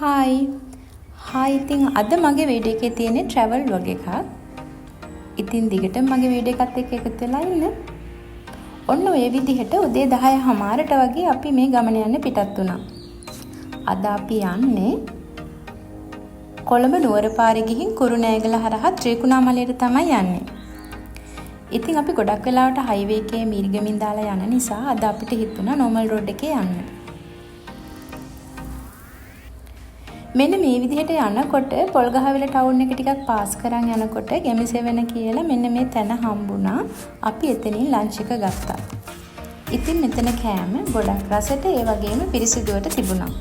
Hi ඉතින් අද මගේ වීඩියෝ එකේ තියෙන්නේ travel vlog එකක්. ඉතින් දිගටම මගේ වීඩියෝ එකත් එක්ක එකතු වෙලා ඉන්න. ඔන්න ඔය විදිහට උදේ 10:00ට වගේ අපි මේ ගමන යන්න පිටත් වුණා. අද අපි යන්නේ කොළඹ නුවර පාරේ ගිහින් කුරුණෑගල හරහා ත්‍රිකුණාමලයට තමයි යන්නේ. ඉතින් අපි ගොඩක් වෙලාවට හයිවේ එකේ මිරිගමින් දාලා යන නිසා අද අපිට හිතුණා normal road එකේ යන්න. මෙන්න මේ විදිහට යනකොට පොල්ගහවෙල ටවුන් එක ටිකක් පාස් කරන් යනකොට ගැමිසෙවන කියලා මෙන්න මේ තැන හම්බුණා. අපි එතනින් ලන්ච් එක ගත්තා. ඉතින් මෙතන කෑම ගොඩක් රසට ඒ වගේම පිරිසිදුවට තිබුණා.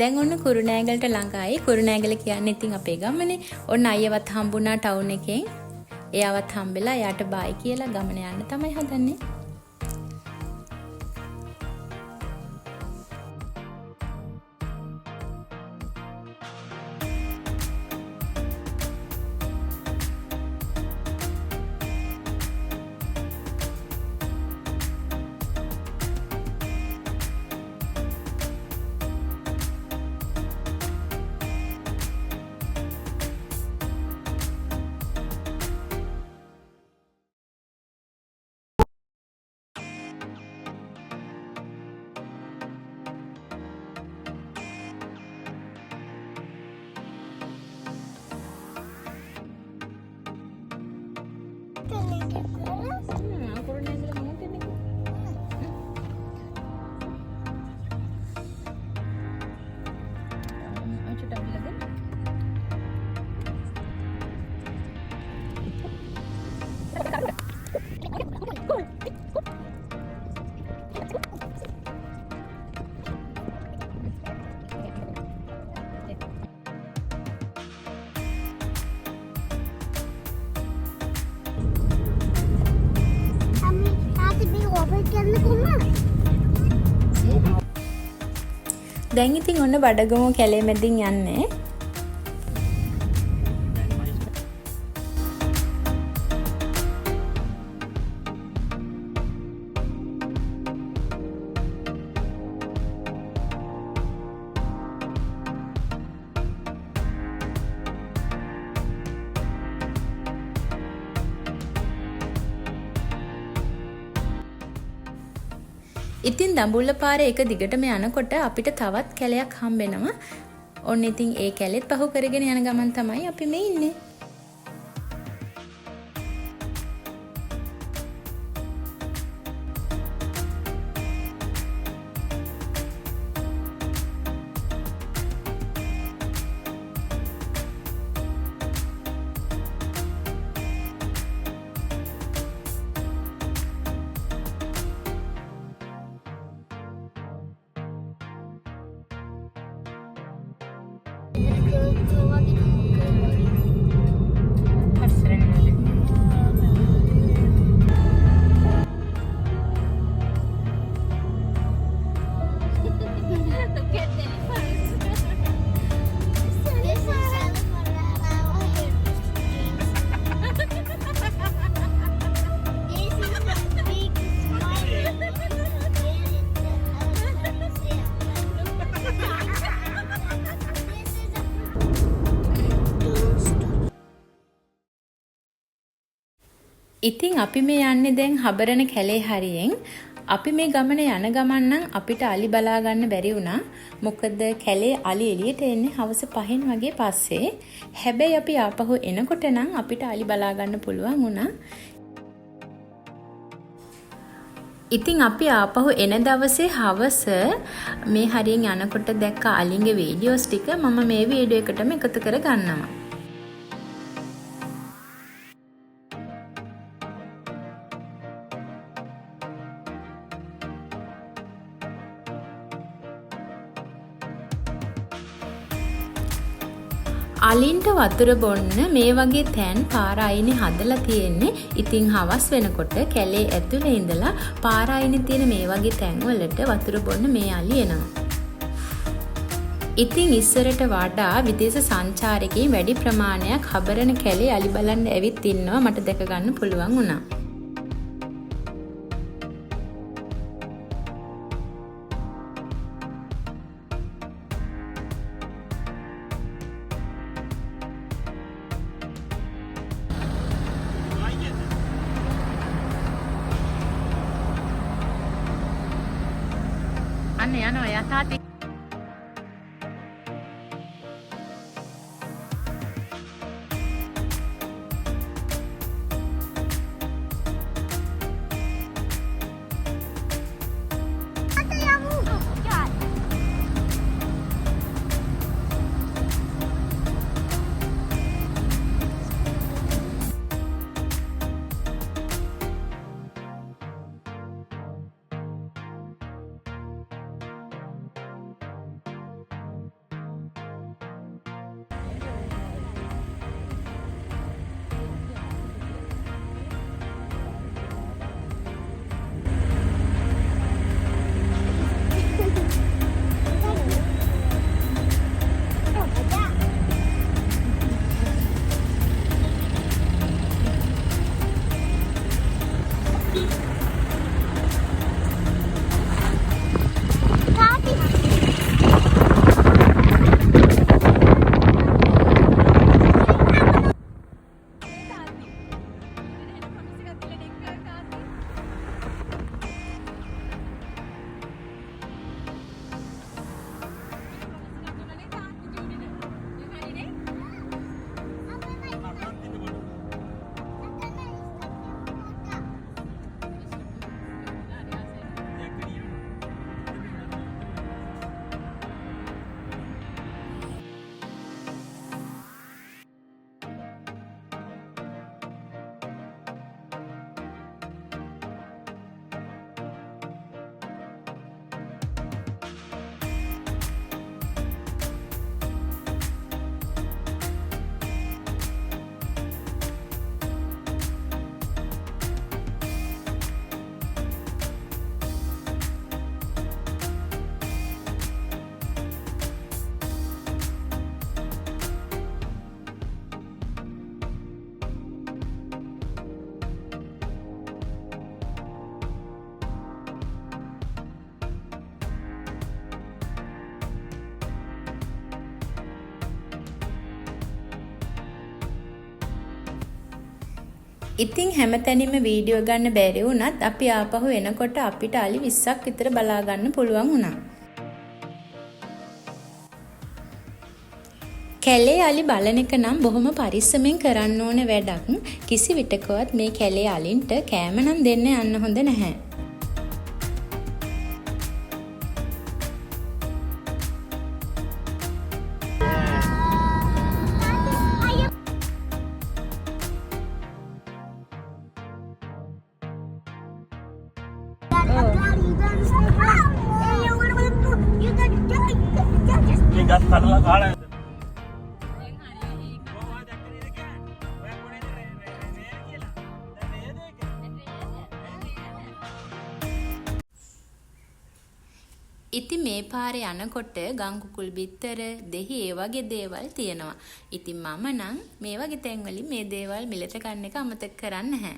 දැන් ඔන්න කුරුණෑගලට ළඟයි. කුරුණෑගල කියන්නේ ඉතින් අපේ ගමනේ. ඔන්න අයියවත් හම්බුණා ටවුන් එකෙන්. එයාවත් හම්බෙලා එයාට බයි කියලා ගමන යන්න තමයි හදන්නේ. දැන් ඉතින් ඔන්න බඩගමු කැලේ මැදින් යන්නේ. ඉතින් දඹුල්ල පාරේ එක දිගටම යනකොට අපිට තවත් කැලයක් හම්බෙනවා. ඔන්න ඉතින් ඒ කැලෙත් පහු කරගෙන යන ගමන් තමයි අපි මේ ඉන්නේ. ඉතින් අපි මේ යන්නේ දැන් හබරණ කැලේ හරියෙන්. අපි මේ ගමනේ යන ගමන් නම් අපිට අලි බලා ගන්න බැරි වුණා. මොකද කැලේ අලි එළියට එන්නේ හවස 5න් වගේ පස්සේ. හැබැයි අපි ආපහු එනකොට නම් අපිට අලි බලා ගන්න පුළුවන් වුණා. ඉතින් අපි ආපහු එන දවසේ හවස මේ හරියෙන් යනකොට දැක්ක අලින්ගේ වීඩියෝස් ටික මම මේ වීඩියෝ එකටම එකතු කර ගන්නවා. අලින්ට වතුර බොන්න මේ වගේ තැන් පාර අයිනේ හදලා තියෙන්නේ. ඉතින් හවස් වෙනකොට කැලේ ඇතුලේ ඉඳලා පාර අයිනේ තියෙන මේ වගේ තැන් වලට වතුර බොන්න මේ අලි එනවා. ඉතින් ඉස්සරට වඩා විදේශ සංචාරකයන් වැඩි ප්‍රමාණයක් හබරන කැලේ අලි බලන්න ඇවිත් ඉන්නවා මට දැක ගන්න පුළුවන් වුණා. අන්න යනවා යථාර්ථය. ඉතින් හැමතැනින්ම වීඩියෝ ගන්න බැරි වුණත් අපි ආපහු එනකොට අපිට අලි 20ක් විතර බලා ගන්න පුළුවන් වුණා. කැලේ අලි බලන එක නම් බොහොම පරිස්සමෙන් කරන්න ඕන වැඩක්. කිසි විටකවත් මේ කැලේ අලින්ට කෑම නම් දෙන්න යන්න හොඳ නැහැ. ඉතින් මේ පාරේ යනකොට ගම් කුකුල් බිත්තර දෙහි ඒ වගේ දේවල් තියෙනවා. ඉතින් මම නම් මේ වගේ තැන් වලින් මේ දේවල් මිලට ගන්න එක අමතක කරන්නේ නැහැ.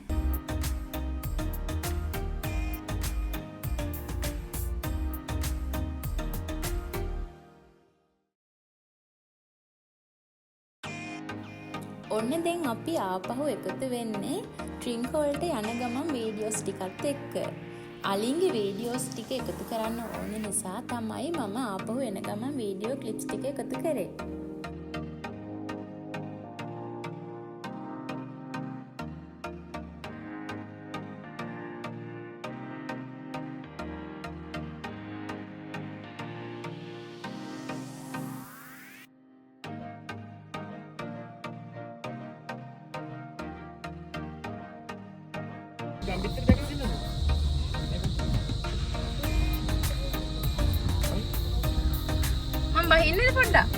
ඔන්න දැන් අපි ආපහු එකතු වෙන්නේ ට්‍රින්ක් වලට යන ගමන් වීඩියෝස් ටිකත් එක්ක. අලින්ගේ වීඩියෝස් ටික එකතු කරන්න ඕන නිසා තමයි මම ආපහු එන ගමන් වීඩියෝ ක්ලිප්ස් ටික එකතු කරේ. මම බහින්නද පොඩ්ඩක්?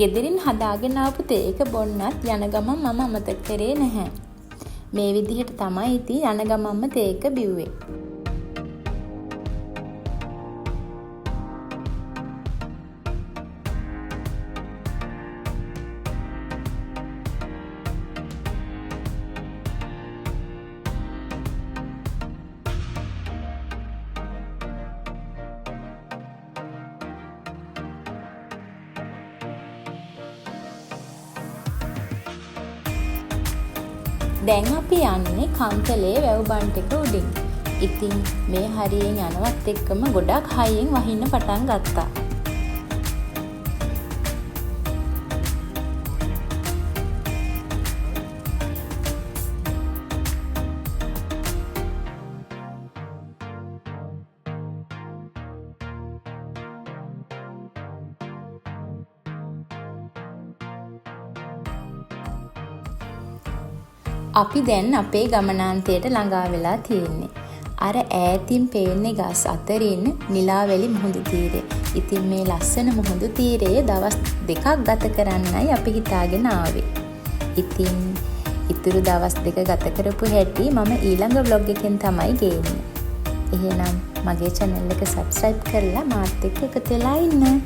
ගෙදරින් හදාගෙන ආපු තේක බොන්නත් යන ගමන් මම අමතක කරේ නැහැ. මේ විදිහට තමයි ඉතින් යන ගමන්ම තේක බිව්වේ. දැන් අපි යන්නේ කන්තලේ වැව් බන්ට් එක උඩින්. ඉතින් මේ හරියෙන් යනවත් එක්කම ගොඩක් හයියෙන් වහින්න පටන් ගත්තා. අපි දැන් අපේ ගමනාන්තයට ළඟා වෙලා තියෙන්නේ. අර ඈතින් පේන්නේ ගස් අතරින් නිලාවැලි මුහුදු තීරය. ඉතින් මේ ලස්සන මුහුදු තීරයේ දවස් 2ක් ගත කරන්නයි අපි හිතාගෙන ආවේ. ඉතින් ඉතුරු දවස් 2 ගත කරපු හැටි මම ඊළඟ vlog එකෙන් තමයි ගේන්නේ. එහෙනම් මගේ channel එක subscribe කරලා මාත් එක්ක එකතු වෙලා ඉන්න.